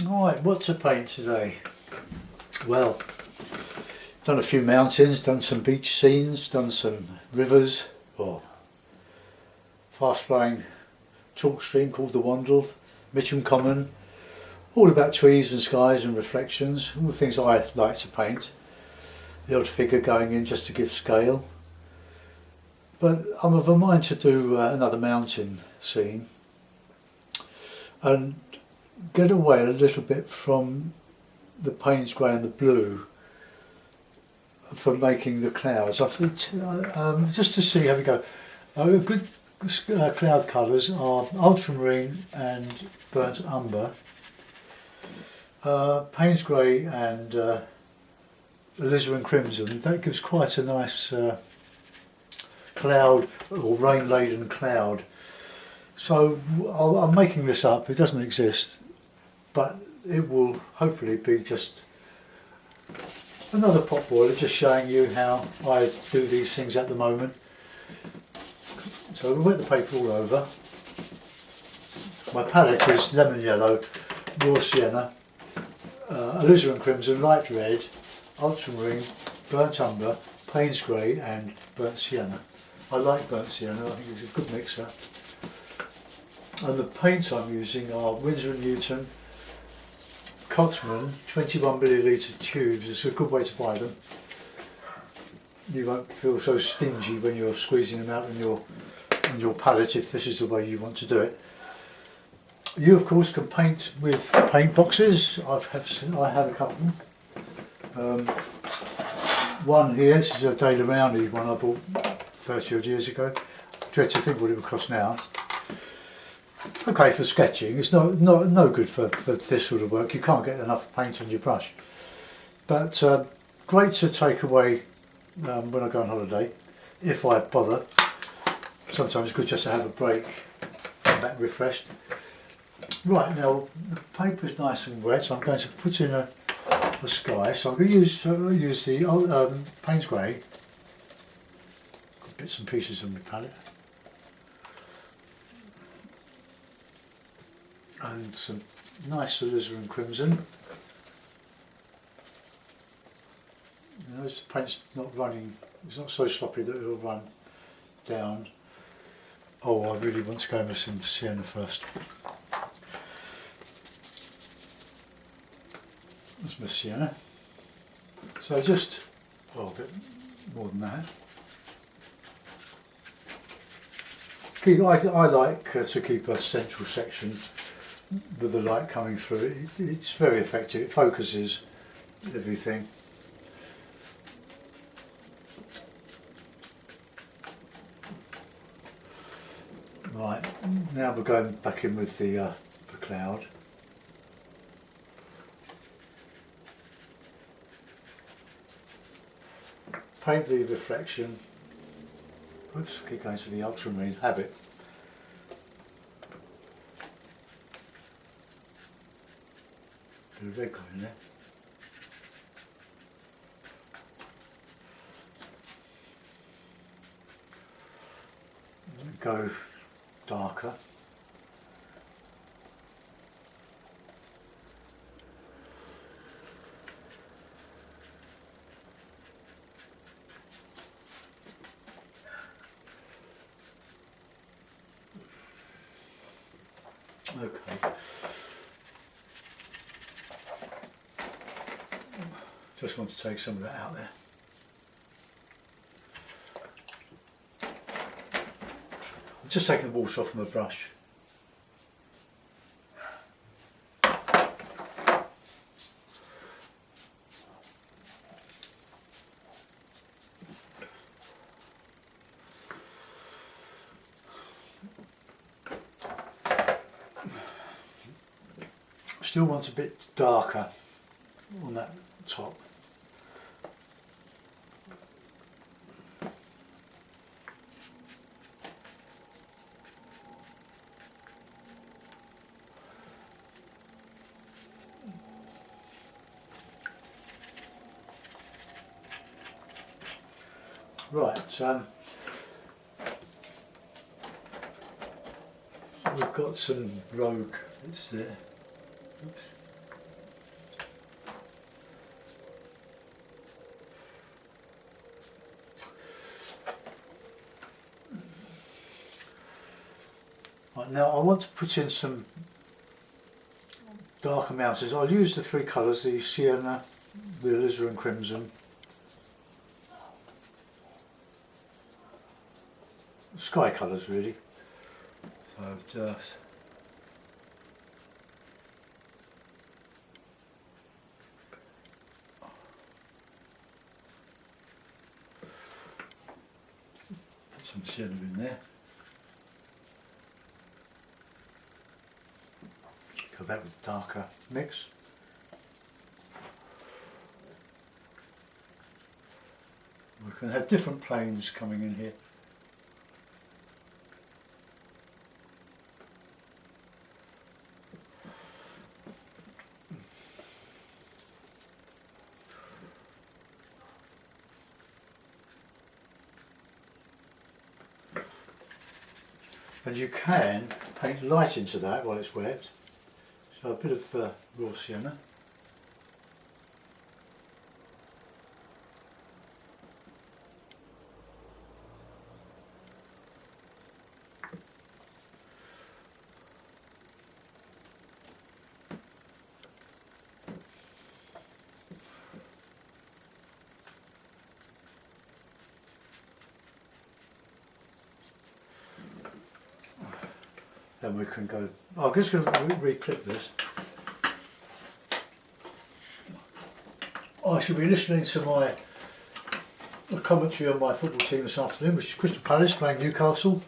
Right, what to paint today? Well, done a few mountains, done some beach scenes, done some rivers, or fast flowing chalk stream called the Wandle, Mitcham Common, all about trees and skies and reflections, all the things I like to paint. The odd figure going in just to give scale. But I'm of a mind to do another mountain scene and get away a little bit from the Payne's grey and the blue for making the clouds. I think just to see how we go. Good cloud colours are ultramarine and burnt umber, Payne's grey and alizarin crimson. That gives quite a nice cloud or rain laden cloud. So I'm making this up, it doesn't exist, but it will hopefully be just another pot boiler, just showing you how I do these things at the moment. So we'll wet the paper all over. My palette is lemon yellow, raw sienna, alizarin crimson, light red, ultramarine, burnt umber, Payne's grey and burnt sienna. I like burnt sienna, I think it's a good mixer. And the paints I'm using are Winsor & Newton, Cottman 21ml tubes. It's a good way to buy them. You won't feel so stingy when you're squeezing them out on your palette if this is the way you want to do it. You of course can paint with paint boxes. I have a couple. One here, this is a Daily Roundy one I bought 30 odd years ago. Dread to think what it would cost now. Okay for sketching, it's no good for this sort of work. You can't get enough paint on your brush. But great to take away when I go on holiday, if I bother. Sometimes it's good just to have a break, come back refreshed. Right, now the paper is nice and wet, so I'm going to put in a sky. So I'm going to use the Payne's grey. Got bits and pieces on my palette. And some nice alizarin crimson. You know, the paint's not running, it's not so sloppy that it'll run down. Oh, I really want to go with some sienna first. That's my sienna. So just, well, a bit more than that. I like to keep a central section with the light coming through. It's very effective, it focuses everything. Right, now we're going back in with the cloud. Paint the reflection. Oops, keep going to the ultramarine habit. Bit of red going there. Go darker. Okay. Just want to take some of that out there. I'm just taking the water off from the brush. Still want a bit darker on that top. Right, we've got some rogue bits there. Oops. Right, now I want to put in some darker mountains. I'll use the three colours, the sienna, the alizarin crimson, sky colours really. So just put some sienna in there. Go back with the darker mix. We can have different planes coming in here. And you can paint light into that while it's wet. So a bit of raw sienna. Then we can go, oh, I'm just going to re-clip this. I should be listening to my commentary on my football team this afternoon, which is Crystal Palace playing Newcastle.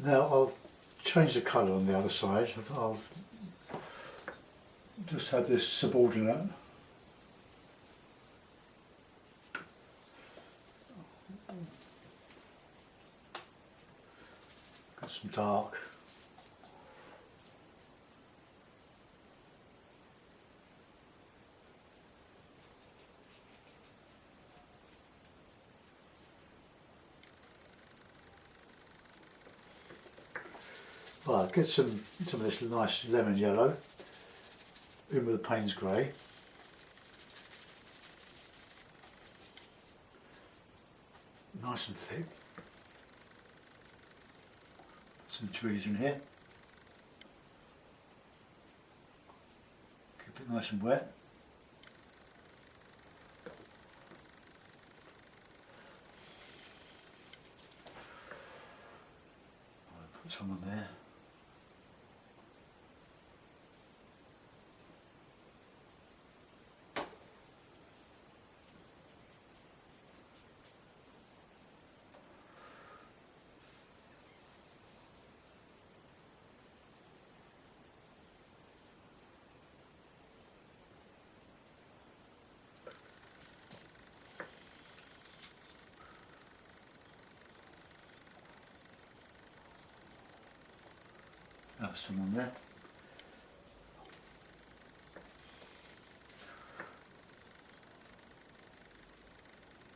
Now I'll change the colour on the other side. I'll just have this subordinate. Got some dark. Right, get some of this nice lemon yellow in with the Payne's grey. Nice and thick. Some trees in here. Keep it nice and wet. I'll put some on there. That's some on there.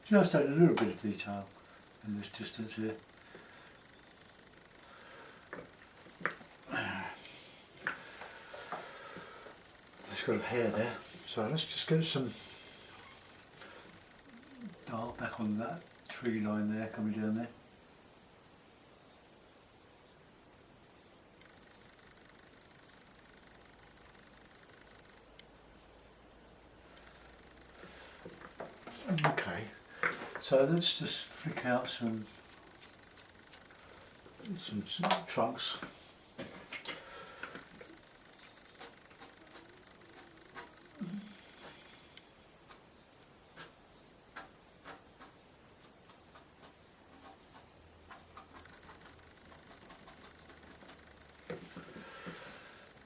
Just add a little bit of detail in this distance here. There's got a hair there, so let's just get some dark back on that tree line there, coming down there. Okay, so let's just flick out some trunks.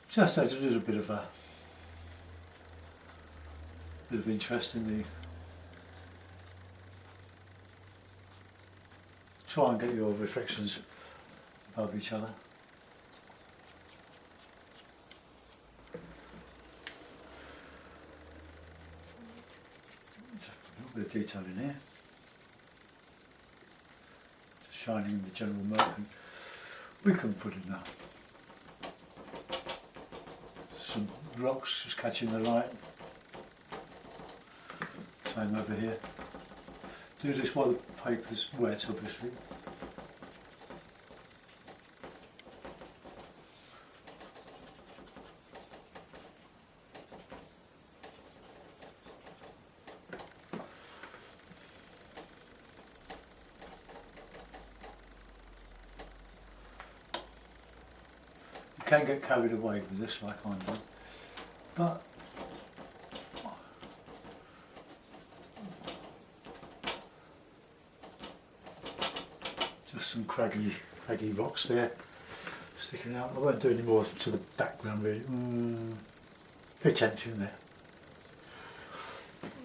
Just adds a little bit of interest in the. Try and get your reflections above each other. Just a little bit of detail in here. Just shining in the general murk, and we can put in some rocks just catching the light. Same over here. Do this while the paper's wet, obviously. can get carried away with this like I'm doing, but just some craggy rocks there sticking out. I won't do any more to the background really. Bit tempting there.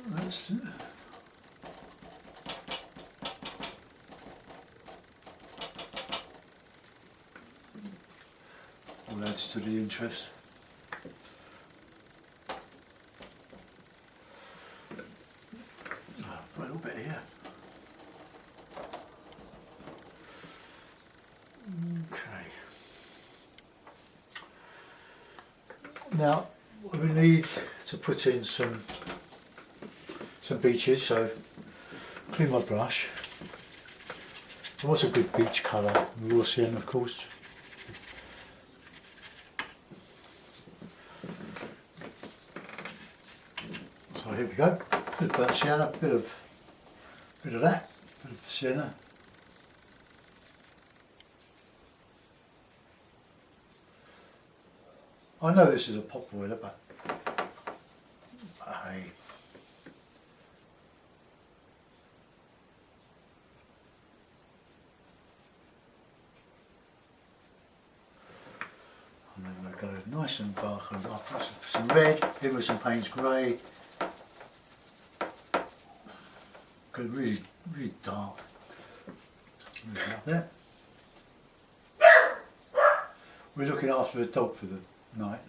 That's all adds to the interest. Put a little bit here. Okay. Now we need to put in some beaches, so clean my brush. And what's a good beach colour? Raw sienna, of course. So here we go. Bit of burnt sienna, bit of that, bit of sienna. I know this is a pot boiler, but hey. And then we'll go nice and dark, and I'll put some red, here with some Payne's grey. Go really dark. Move that there. We're looking after a dog for the night.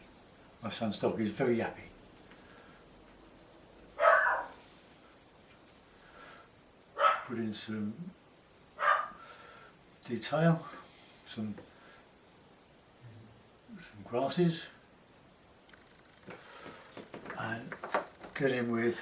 My son's dog is very yappy. Put in some detail, some grasses, and get in with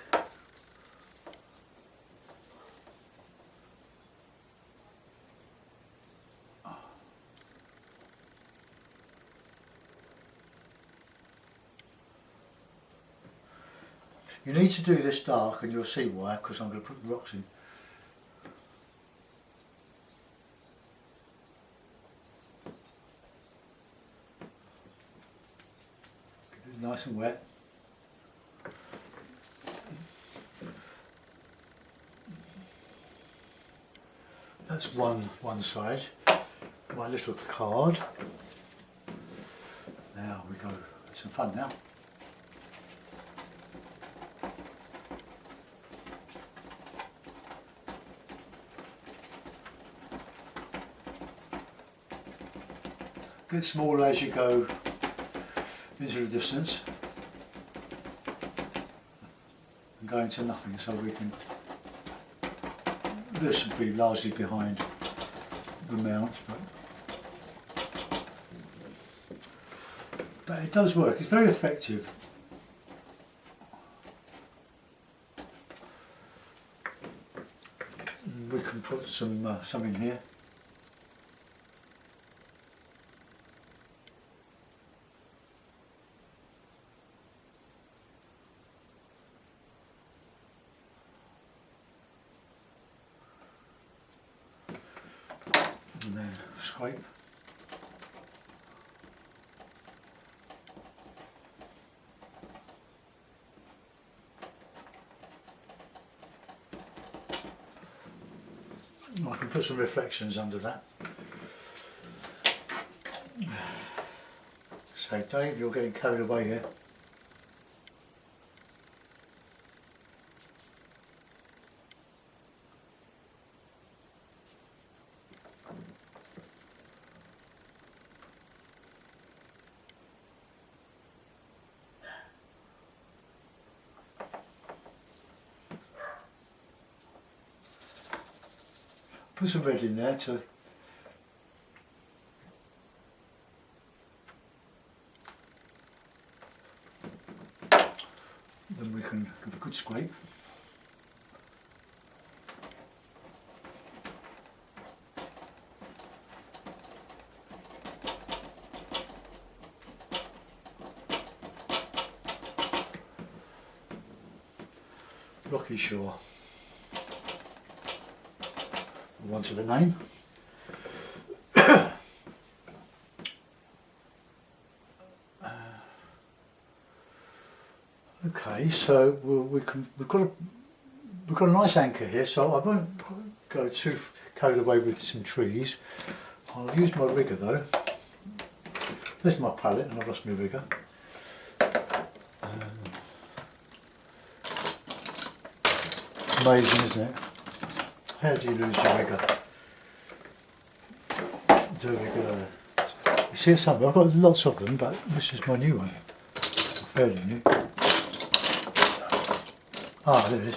you need to do this dark, and you'll see why, because I'm going to put the rocks in. Get it nice and wet. That's one side. My little card. Now we go. It's some fun now. Get smaller as you go into the distance and go into nothing, so we can, this will be largely behind the mount, but it does work, it's very effective. We can put some in here. And then scrape. I can put some reflections under that. So Dave, you're getting carried away here. Put some red in there to then we can give a good scrape. Rocky Shore. Want of a name. Okay, so we've got a nice anchor here, so I won't go too carried away with some trees. I'll use my rigger though. There's my palette, and I've lost my rigger. Amazing, isn't it? How do you lose your rigger? There we go. It's here somewhere. I've got lots of them, but this is my new one. Fairly new. Ah, there it is.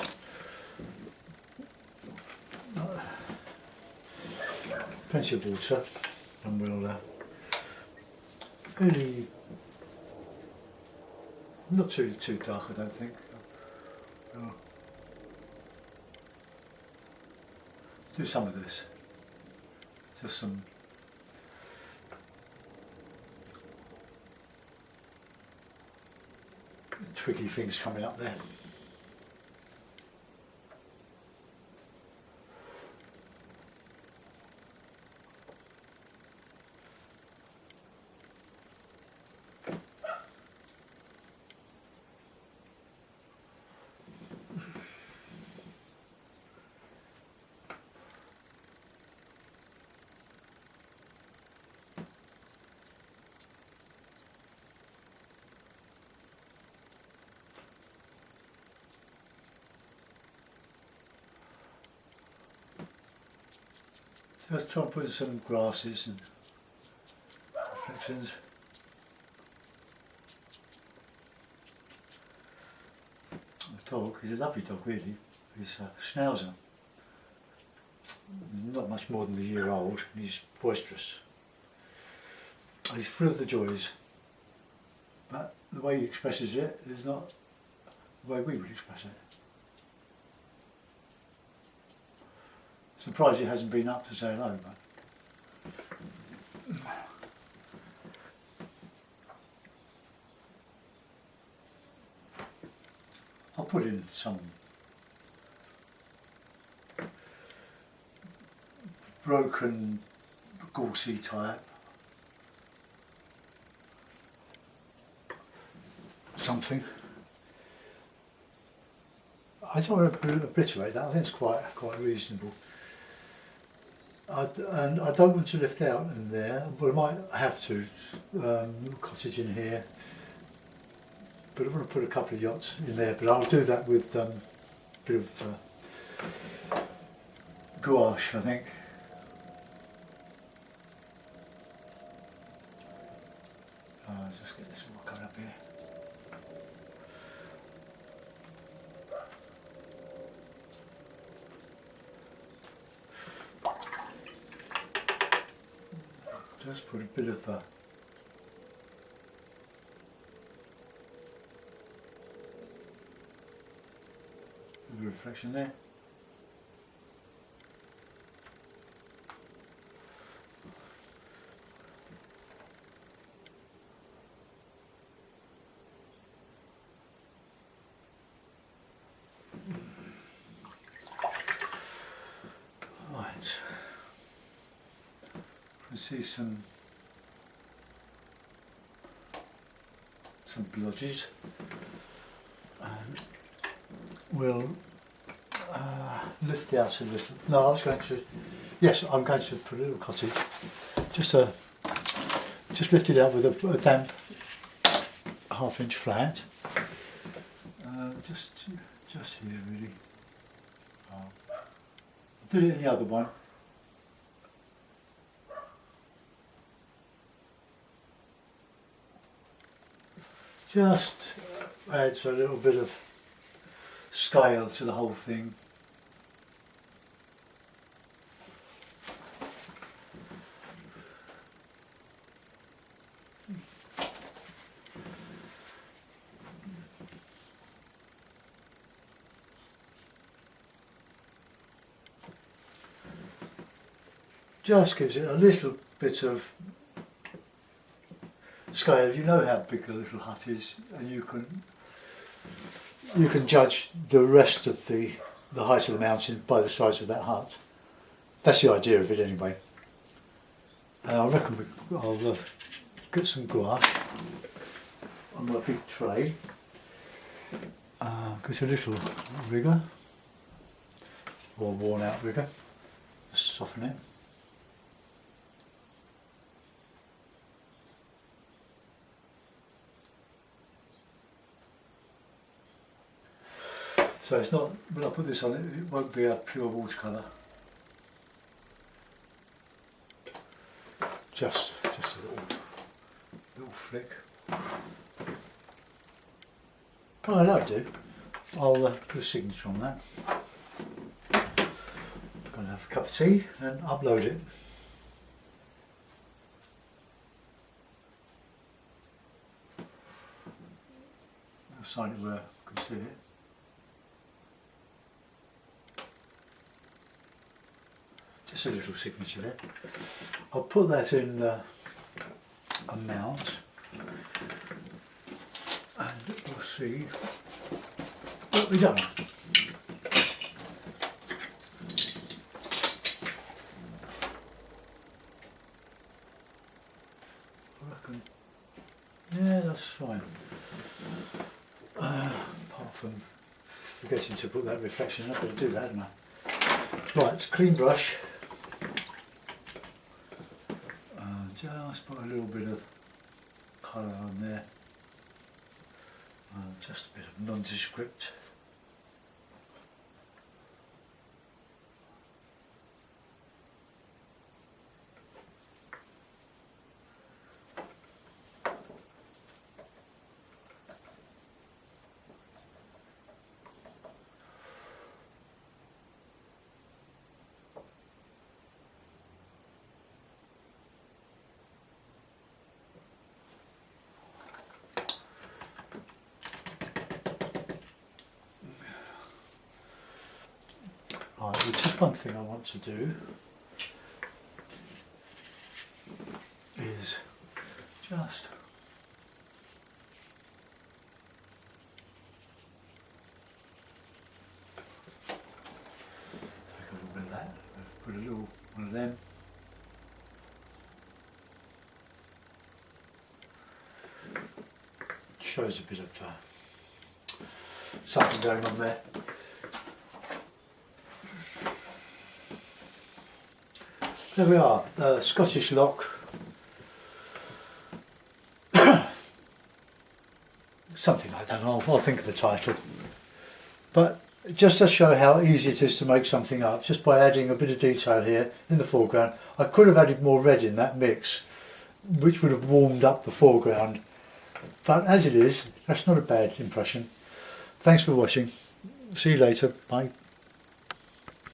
Plenty of water, and we'll really not too dark, I don't think. We'll do some of this. Just some twiggy things coming up there. Just try and put some grasses and reflections. The dog, he's a lovely dog really. He's a schnauzer. Not much more than a year old, and he's boisterous. He's full of the joys, but the way he expresses it is not the way we would express it. Surprised he hasn't been up to say hello, but I'll put in some broken gauzy type, something. I don't want to obliterate that. I think it's quite reasonable. And I don't want to lift out in there, but I might have to. Little cottage in here, but I want to put a couple of yachts in there. But I'll do that with a bit of gouache, I think. Just get this one coming up here. Just put a bit of reflection there. Right. I see some blotches, and we'll lift out a little. No, I was going to. Yes, I'm going to put a little cottage. Just lift it out with a damp half-inch flat. Just here, really. I did it in the other one. Just adds a little bit of scale to the whole thing. Just gives it a little bit of scale. You know how big the little hut is, and you can judge the rest of the height of the mountain by the size of that hut. That's the idea of it anyway. And I reckon I'll get some gouache on my big tray. Gives a little rigor, or worn out rigor, soften it. So it's not, when I put this on it, it won't be a pure watercolour. Just a little flick. Oh, that'll do. I'll put a signature on that. Gonna have a cup of tea and upload it. I'll sign it where I can see it. Just a little signature there. I'll put that in a mount and we'll see what we've done. I reckon, yeah, that's fine. Apart from forgetting to put that reflection, I've got to do that, haven't I? Right, clean brush. Just put a little bit of colour on there. Just a bit of nondescript. Right, there's just one thing I want to do is just take a little bit of that, put a little one of them. Shows a bit of something going on there. There we are, Scottish lock. Something like that, I'll think of the title. But just to show how easy it is to make something up, just by adding a bit of detail here in the foreground. I could have added more red in that mix, which would have warmed up the foreground. But as it is, that's not a bad impression. Thanks for watching. See you later. Bye.